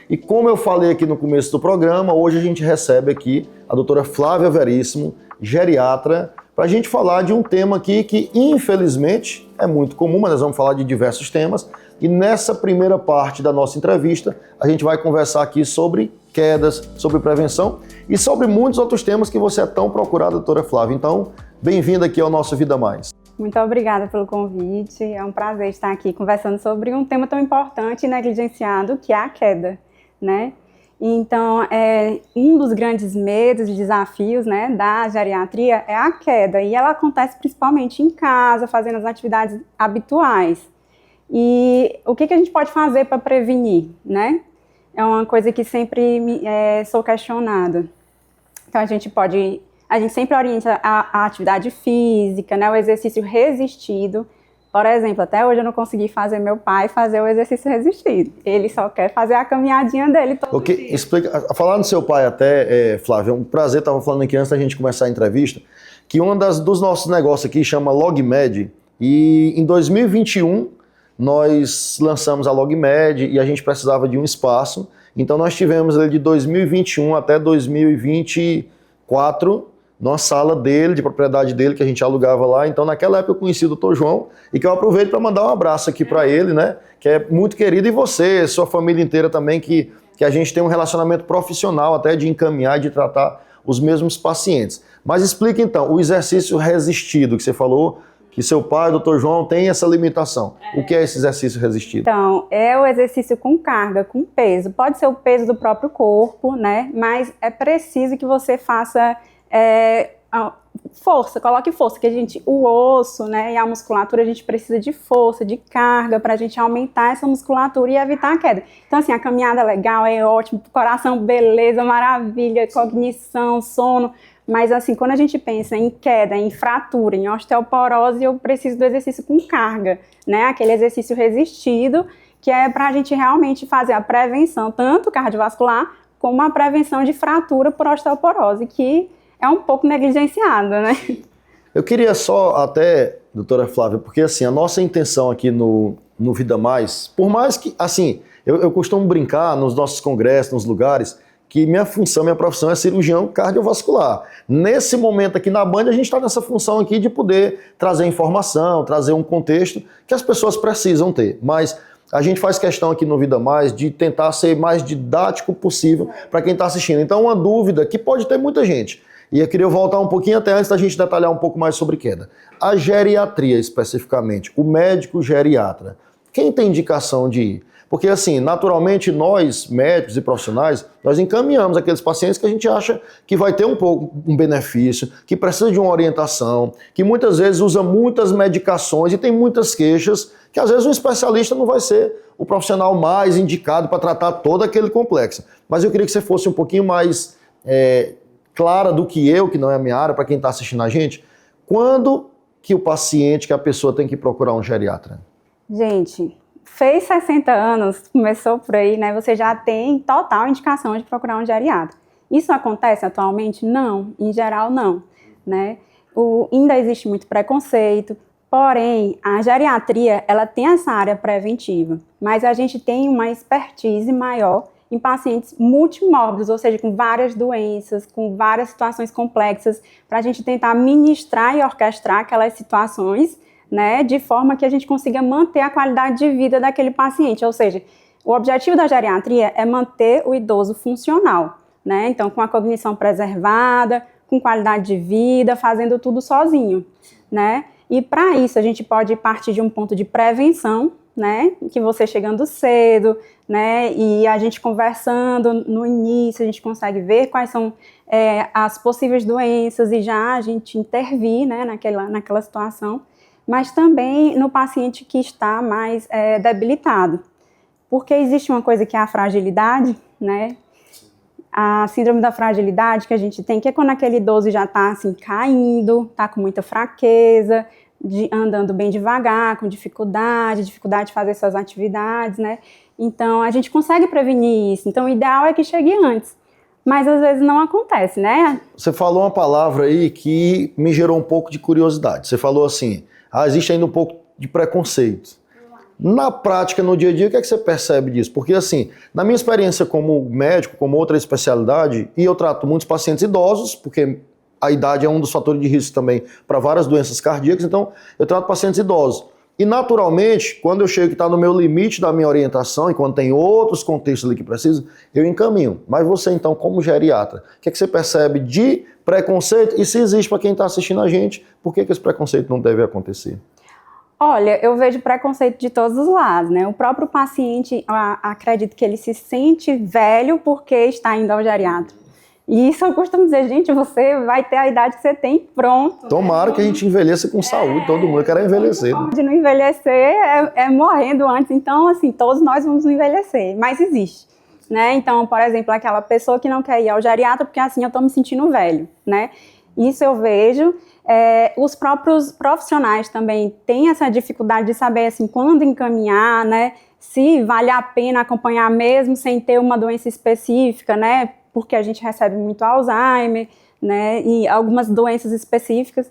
E como eu falei aqui no começo do programa, hoje a gente recebe aqui a doutora Flávia Veríssimo, geriatra, para a gente falar de um tema aqui que, infelizmente, é muito comum, mas nós vamos falar de diversos temas. E nessa primeira parte da nossa entrevista, a gente vai conversar aqui sobre quedas, sobre prevenção e sobre muitos outros temas que você é tão procurada, doutora Flávia. Então, bem-vinda aqui ao nosso Vida Mais. Muito obrigada pelo convite. É um prazer estar aqui conversando sobre um tema tão importante e negligenciado, que é a queda, né? Então, um dos grandes medos e desafios, né, da geriatria é a queda, e ela acontece principalmente em casa, fazendo as atividades habituais. E o que a gente pode fazer para prevenir, né? É uma coisa que sempre sou questionada. Então, a gente sempre orienta a atividade física, né, o exercício resistido. Por exemplo, até hoje eu não consegui fazer meu pai fazer o exercício resistido. Ele só quer fazer a caminhadinha dele todo dia. Explica, falar do seu pai até, Flávia, é um prazer, estava falando aqui antes da gente começar a entrevista, que um dos nossos negócios aqui chama LogMed, e em 2021 nós lançamos a LogMed e a gente precisava de um espaço, então nós tivemos ele de 2021 até 2024, numa sala dele, de propriedade dele, que a gente alugava lá. Então, naquela época eu conheci o Dr. João e que eu aproveito para mandar um abraço aqui para ele, né? Que é muito querido, e você, sua família inteira também, que a gente tem um relacionamento profissional até de encaminhar, de tratar os mesmos pacientes. Mas explica então, o exercício resistido, que você falou que seu pai, o Dr. João, tem essa limitação. O que é esse exercício resistido? Então, é o exercício com carga, com peso. Pode ser o peso do próprio corpo, né? Mas é preciso que você faça força, coloque força, que o osso, né, e a musculatura, a gente precisa de força, de carga, para a gente aumentar essa musculatura e evitar a queda. Então, assim, a caminhada legal, é ótimo, coração, beleza, maravilha, cognição, sono, mas, assim, quando a gente pensa em queda, em fratura, em osteoporose, eu preciso do exercício com carga, né, aquele exercício resistido, que é para a gente realmente fazer a prevenção, tanto cardiovascular, como a prevenção de fratura por osteoporose, que é um pouco negligenciada, né? Eu queria só até, doutora Flávia, porque assim, a nossa intenção aqui no Vida Mais, por mais que, assim, eu costumo brincar nos nossos congressos, nos lugares, que minha profissão é cirurgião cardiovascular. Nesse momento aqui na Band, a gente está nessa função aqui de poder trazer informação, trazer um contexto que as pessoas precisam ter, mas a gente faz questão aqui no Vida Mais de tentar ser mais didático possível para quem está assistindo. Então, uma dúvida que pode ter muita gente, e eu queria voltar um pouquinho até antes da gente detalhar um pouco mais sobre queda. A geriatria, especificamente, o médico geriatra, quem tem indicação de ir? Porque, assim, naturalmente, nós, médicos e profissionais, nós encaminhamos aqueles pacientes que a gente acha que vai ter um benefício, que precisa de uma orientação, que muitas vezes usa muitas medicações e tem muitas queixas, que às vezes um especialista não vai ser o profissional mais indicado para tratar todo aquele complexo. Mas eu queria que você fosse um pouquinho mais clara do que não é a minha área, para quem está assistindo a gente. Quando que o paciente, que a pessoa tem que procurar um geriatra? Gente, fez 60 anos, começou por aí, né? Você já tem total indicação de procurar um geriatra. Isso acontece atualmente? Não, em geral não, né? Ainda existe muito preconceito, porém, a geriatria, ela tem essa área preventiva, mas a gente tem uma expertise maior em pacientes multimórbidos, ou seja, com várias doenças, com várias situações complexas, para a gente tentar ministrar e orquestrar aquelas situações, né, de forma que a gente consiga manter a qualidade de vida daquele paciente. Ou seja, o objetivo da geriatria é manter o idoso funcional, né, então com a cognição preservada, com qualidade de vida, fazendo tudo sozinho, né, e para isso a gente pode partir de um ponto de prevenção, né, que você chegando cedo, né, e a gente conversando no início, a gente consegue ver quais são as possíveis doenças e já a gente intervir, né, naquela situação, mas também no paciente que está mais debilitado, porque existe uma coisa que é a fragilidade, né, a síndrome da fragilidade que a gente tem, que é quando aquele idoso já está assim caindo, está com muita fraqueza, andando bem devagar, com dificuldade de fazer suas atividades, né? Então, a gente consegue prevenir isso. Então, o ideal é que chegue antes. Mas, às vezes, não acontece, né? Você falou uma palavra aí que me gerou um pouco de curiosidade. Você falou assim, existe ainda um pouco de preconceito. Na prática, no dia a dia, o que é que você percebe disso? Porque, assim, na minha experiência como médico, como outra especialidade, e eu trato muitos pacientes idosos, porque a idade é um dos fatores de risco também para várias doenças cardíacas, então eu trato pacientes idosos. E, naturalmente, quando eu chego que está no meu limite da minha orientação, e quando tem outros contextos ali que precisam, eu encaminho. Mas você, então, como geriatra, o que é que você percebe de preconceito? E se existe para quem está assistindo a gente, por que esse preconceito não deve acontecer? Olha, eu vejo preconceito de todos os lados, né? O próprio paciente, acredito que ele se sente velho porque está indo ao geriatra. E isso eu costumo dizer, gente, você vai ter a idade que você tem pronto. Tomara que a gente envelheça com saúde, todo mundo quer envelhecer. De não envelhecer é morrendo antes, então, assim, todos nós vamos envelhecer, mas existe, né? Então, por exemplo, aquela pessoa que não quer ir ao geriatra porque, assim, eu tô me sentindo velho, né? Isso eu vejo. Os próprios profissionais também têm essa dificuldade de saber, assim, quando encaminhar, né? Se vale a pena acompanhar mesmo sem ter uma doença específica, né? Porque a gente recebe muito Alzheimer, né? E algumas doenças específicas.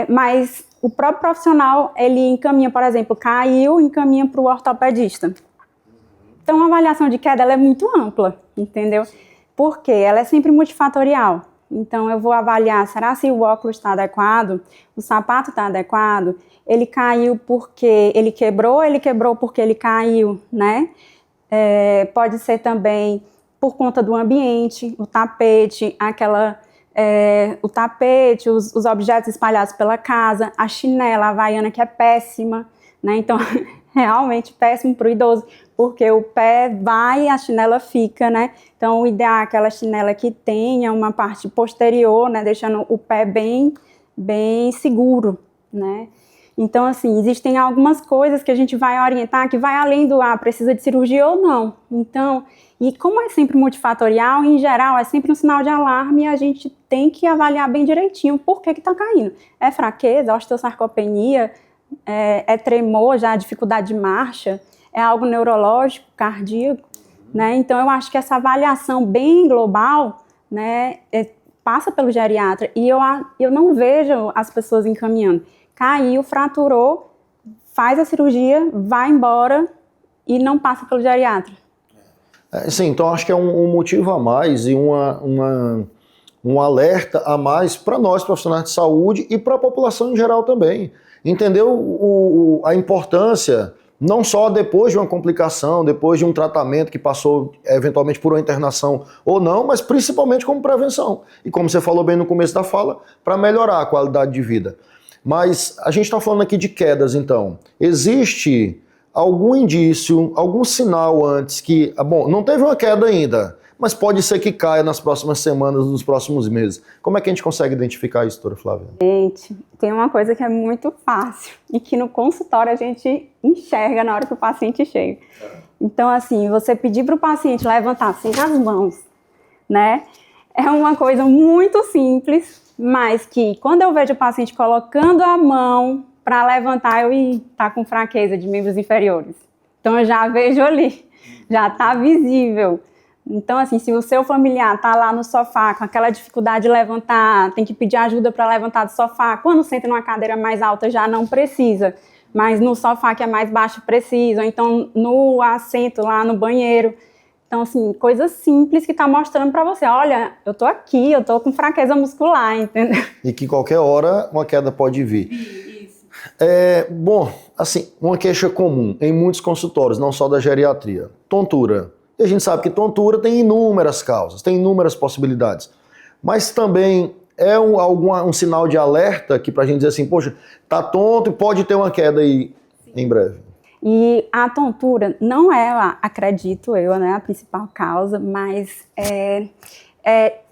Mas o próprio profissional, ele encaminha, por exemplo, caiu, encaminha para o ortopedista. Então, a avaliação de queda ela é muito ampla, entendeu? Porque ela é sempre multifatorial. Então, eu vou avaliar, será se o óculos está adequado, o sapato está adequado, ele caiu porque ele quebrou porque ele caiu, né? Pode ser também por conta do ambiente, o tapete, os objetos espalhados pela casa, a chinela havaiana que é péssima, né? Então, realmente péssimo para o idoso, porque o pé vai e a chinela fica, né? Então, o ideal é aquela chinela que tenha uma parte posterior, né? Deixando o pé bem seguro, né? Então, assim, existem algumas coisas que a gente vai orientar que vai além do precisa de cirurgia ou não. Então, e como é sempre multifatorial, em geral, é sempre um sinal de alarme e a gente tem que avaliar bem direitinho por que está caindo. É fraqueza, osteosarcopenia, é tremor, já dificuldade de marcha, é algo neurológico, cardíaco, né? Então, eu acho que essa avaliação bem global, né, passa pelo geriatra e eu não vejo as pessoas encaminhando. Caiu, fraturou, faz a cirurgia, vai embora e não passa pelo geriatra. Sim, então acho que é um motivo a mais e um alerta a mais para nós profissionais de saúde e para a população em geral também. Entendeu a importância, não só depois de uma complicação, depois de um tratamento que passou eventualmente por uma internação ou não, mas principalmente como prevenção. E como você falou bem no começo da fala, para melhorar a qualidade de vida. Mas a gente está falando aqui de quedas, então. Existe algum indício, algum sinal antes que... Bom, não teve uma queda ainda, mas pode ser que caia nas próximas semanas, nos próximos meses. Como é que a gente consegue identificar isso, doutora Flávia? Gente, tem uma coisa que é muito fácil e que no consultório a gente enxerga na hora que o paciente chega. Então, assim, você pedir para o paciente levantar assim as mãos, né? É uma coisa muito simples, mas que quando eu vejo o paciente colocando a mão para levantar, tá com fraqueza de membros inferiores. Então eu já vejo ali, já tá visível. Então, assim, se o seu familiar tá lá no sofá com aquela dificuldade de levantar, tem que pedir ajuda para levantar do sofá. Quando senta numa cadeira mais alta já não precisa, mas no sofá que é mais baixo precisa, ou então no assento lá no banheiro. Então, assim, coisas simples que tá mostrando para você, olha, eu tô aqui, eu tô com fraqueza muscular, entendeu? E que qualquer hora uma queda pode vir. Isso. Bom, assim, uma queixa comum em muitos consultórios, não só da geriatria, tontura. E a gente sabe que tontura tem inúmeras causas, tem inúmeras possibilidades. Mas também é um sinal de alerta que pra gente dizer assim, poxa, tá tonto e pode ter uma queda aí em breve. E a tontura não é, acredito eu, né, a principal causa, mas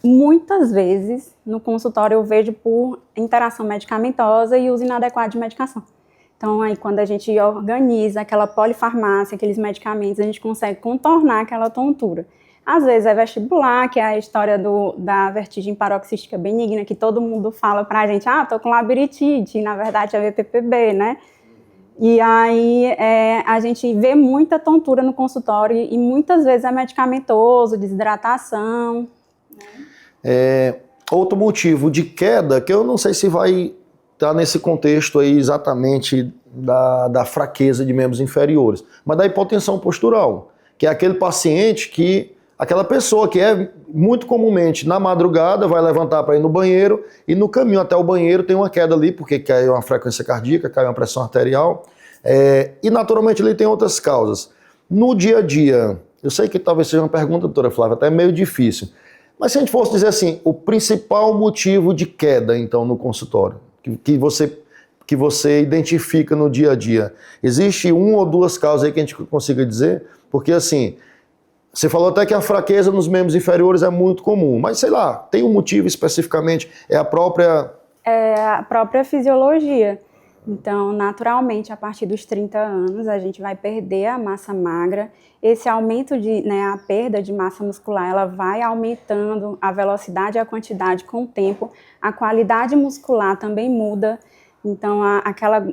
muitas vezes no consultório eu vejo por interação medicamentosa e uso inadequado de medicação. Então, aí quando a gente organiza aquela polifarmácia, aqueles medicamentos, a gente consegue contornar aquela tontura. Às vezes é vestibular, que é a história da vertigem paroxística benigna, que todo mundo fala pra gente, tô com labirintite, e na verdade é VPPB, né? E aí a gente vê muita tontura no consultório e muitas vezes é medicamentoso, desidratação. Outro motivo de queda, que eu não sei se vai estar nesse contexto aí exatamente da fraqueza de membros inferiores, mas da hipotensão postural, que é aquele paciente aquela pessoa que muito comumente na madrugada vai levantar para ir no banheiro e no caminho até o banheiro tem uma queda ali, porque cai uma frequência cardíaca, cai uma pressão arterial, e naturalmente ele tem outras causas. No dia a dia, eu sei que talvez seja uma pergunta, doutora Flávia, até meio difícil, mas se a gente fosse dizer assim, o principal motivo de queda, então, no consultório, que você identifica no dia a dia, existe uma ou duas causas aí que a gente consiga dizer? Porque assim, você falou até que a fraqueza nos membros inferiores é muito comum, mas sei lá, tem um motivo especificamente? É a própria fisiologia. Então, naturalmente, a partir dos 30 anos, a gente vai perder a massa magra. Esse aumento a perda de massa muscular, ela vai aumentando a velocidade e a quantidade com o tempo. A qualidade muscular também muda. Então,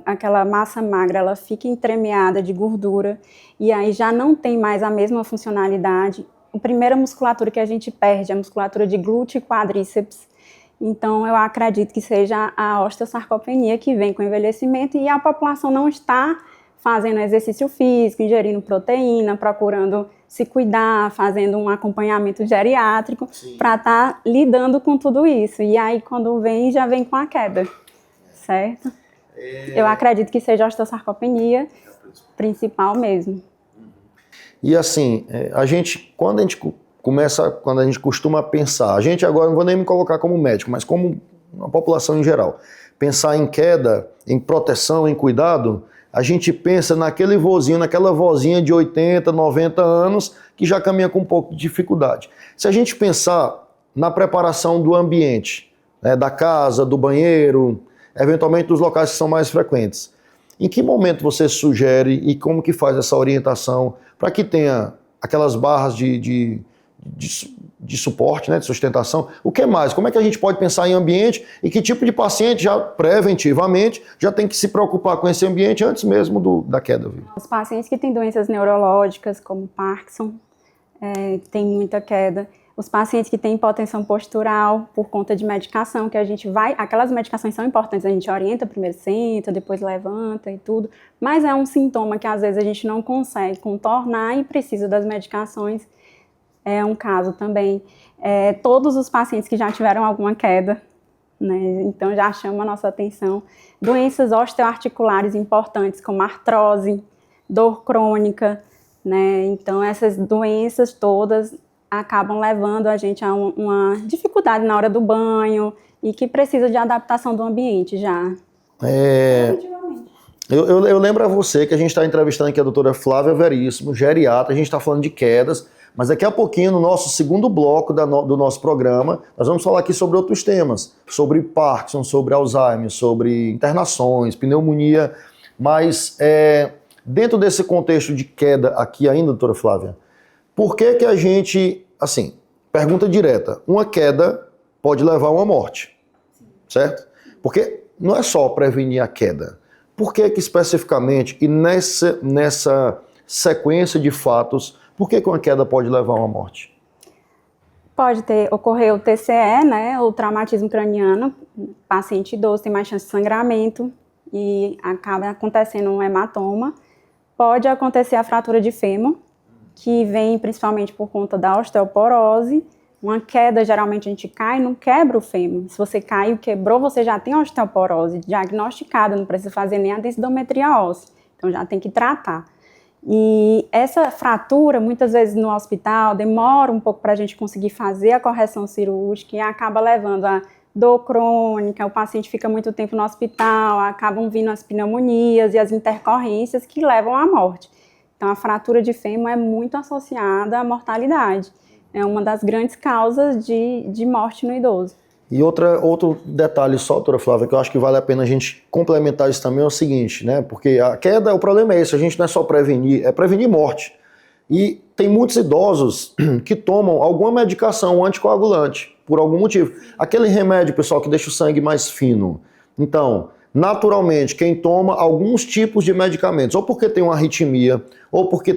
aquela massa magra, ela fica entremeada de gordura e aí já não tem mais a mesma funcionalidade. A primeira musculatura que a gente perde é a musculatura de glúteo e quadríceps. Então, eu acredito que seja a osteosarcopenia que vem com o envelhecimento e a população não está fazendo exercício físico, ingerindo proteína, procurando se cuidar, fazendo um acompanhamento geriátrico para estar lidando com tudo isso. E aí, quando vem, já vem com a queda, certo? Eu acredito que seja a osteosarcopenia principal mesmo. E assim, quando a gente costuma pensar, a gente agora, não vou nem me colocar como médico, mas como a população em geral, pensar em queda, em proteção, em cuidado, a gente pensa naquele vozinho, naquela vozinha de 80, 90 anos que já caminha com um pouco de dificuldade. Se a gente pensar na preparação do ambiente, né, da casa, do banheiro, eventualmente dos locais que são mais frequentes, em que momento você sugere e como que faz essa orientação para que tenha aquelas barras de suporte, né, de sustentação? O que mais? Como é que a gente pode pensar em ambiente e que tipo de paciente já preventivamente já tem que se preocupar com esse ambiente antes mesmo da queda? Viu? Os pacientes que têm doenças neurológicas, como Parkinson, tem muita queda. Os pacientes que têm hipotensão postural por conta de medicação, que a gente aquelas medicações são importantes, a gente orienta, primeiro senta, depois levanta e tudo, mas é um sintoma que às vezes a gente não consegue contornar e precisa das medicações. É um caso também. Todos os pacientes que já tiveram alguma queda, né, então já chama a nossa atenção. Doenças osteoarticulares importantes, como artrose, dor crônica, né, então essas doenças todas acabam levando a gente a uma dificuldade na hora do banho e que precisa de adaptação do ambiente já. Eu lembro a você que a gente está entrevistando aqui a doutora Flávia Veríssimo, geriatra, a gente está falando de quedas, mas daqui a pouquinho, no nosso segundo bloco do nosso programa, nós vamos falar aqui sobre outros temas, sobre Parkinson, sobre Alzheimer, sobre internações, pneumonia, mas dentro desse contexto de queda aqui ainda, doutora Flávia, por que a gente, assim, pergunta direta, uma queda pode levar a uma morte, certo? Porque não é só prevenir a queda. Por que especificamente, e nessa sequência de fatos, por que uma queda pode levar a uma morte? Pode ocorrer o TCE, né, o traumatismo craniano, paciente idoso tem mais chance de sangramento e acaba acontecendo um hematoma. Pode acontecer a fratura de fêmur, que vem principalmente por conta da osteoporose. Uma queda, geralmente a gente cai, não quebra o fêmur. Se você caiu, quebrou, você já tem osteoporose diagnosticada, não precisa fazer nem a densitometria óssea. Então já tem que tratar. E essa fratura, muitas vezes no hospital, demora um pouco para a gente conseguir fazer a correção cirúrgica e acaba levando a dor crônica, o paciente fica muito tempo no hospital, acabam vindo as pneumonias e as intercorrências que levam à morte. Então, a fratura de fêmur é muito associada à mortalidade. É uma das grandes causas de morte no idoso. E outro detalhe só, doutora Flávia, que eu acho que vale a pena a gente complementar isso também, é o seguinte, né? Porque a queda, o problema é esse, a gente não é só prevenir, é prevenir morte. E tem muitos idosos que tomam alguma medicação anticoagulante, por algum motivo. Aquele remédio, pessoal, que deixa o sangue mais fino. Então, naturalmente, quem toma alguns tipos de medicamentos, ou porque tem uma arritmia, ou porque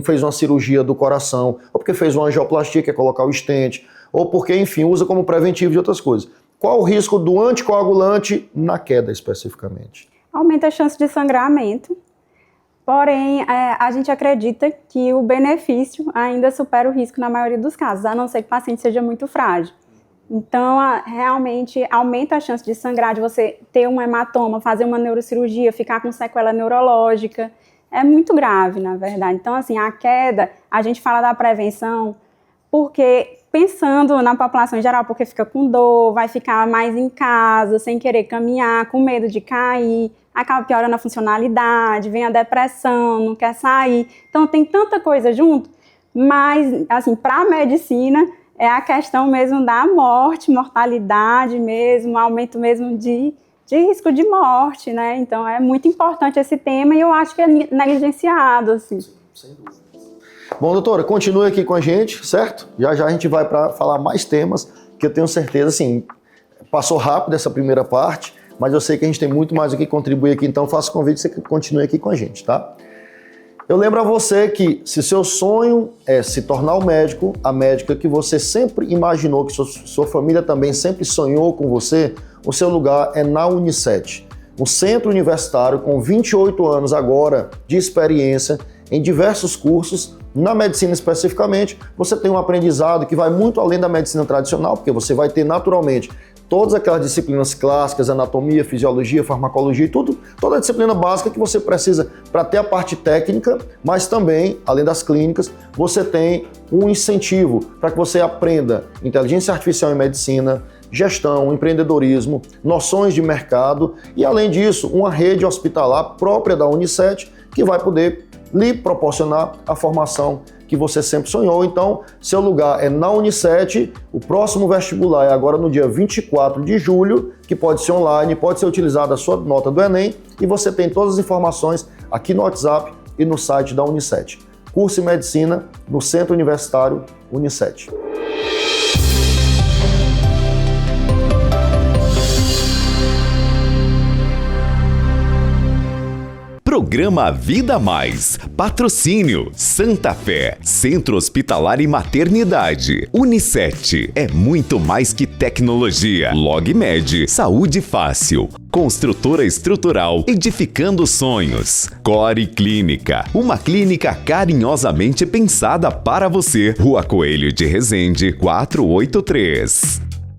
fez uma cirurgia do coração, ou porque fez uma angioplastia, que é colocar o stent, ou porque, enfim, usa como preventivo de outras coisas. Qual o risco do anticoagulante na queda, especificamente? Aumenta a chance de sangramento, porém, a gente acredita que o benefício ainda supera o risco na maioria dos casos, a não ser que o paciente seja muito frágil. Então, realmente aumenta a chance de sangrar, de você ter um hematoma, fazer uma neurocirurgia, ficar com sequela neurológica. É muito grave, na verdade. Então, assim, a queda, a gente fala da prevenção porque, pensando na população em geral, porque fica com dor, vai ficar mais em casa, sem querer caminhar, com medo de cair, acaba piorando a funcionalidade, vem a depressão, não quer sair. Então, tem tanta coisa junto, mas, assim, para a medicina, é a questão mesmo da morte, mortalidade mesmo, aumento mesmo de risco de morte, né? Então, é muito importante esse tema e eu acho que é negligenciado, assim. Sem dúvida. Bom, doutora, continue aqui com a gente, certo? Já já a gente vai para falar mais temas, que eu tenho certeza, assim, passou rápido essa primeira parte, mas eu sei que a gente tem muito mais o que contribuir aqui, então faço o convite que você continue aqui com a gente, tá? Eu lembro a você que se seu sonho é se tornar um médico, a médica que você sempre imaginou, que sua família também sempre sonhou com você, o seu lugar é na Unicet, um centro universitário com 28 anos agora de experiência em diversos cursos. Na medicina especificamente, você tem um aprendizado que vai muito além da medicina tradicional, porque você vai ter naturalmente todas aquelas disciplinas clássicas, anatomia, fisiologia, farmacologia e tudo, toda a disciplina básica que você precisa para ter a parte técnica, mas também, além das clínicas, você tem um incentivo para que você aprenda inteligência artificial em medicina, gestão, empreendedorismo, noções de mercado e, além disso, uma rede hospitalar própria da Unicet que vai poder lhe proporcionar a formação que você sempre sonhou. Então, seu lugar é na Unicet, o próximo vestibular é agora no dia 24 de julho, que pode ser online, pode ser utilizada a sua nota do Enem, e você tem todas as informações aqui no WhatsApp e no site da Unicet. Curso em Medicina no Centro Universitário Unicet. Programa Vida Mais. Patrocínio Santa Fé, Centro Hospitalar e Maternidade. Unicet é muito mais que tecnologia. LogMed, saúde fácil. Construtora estrutural, edificando sonhos. Core Clínica, uma clínica carinhosamente pensada para você. Rua Coelho de Resende, 483.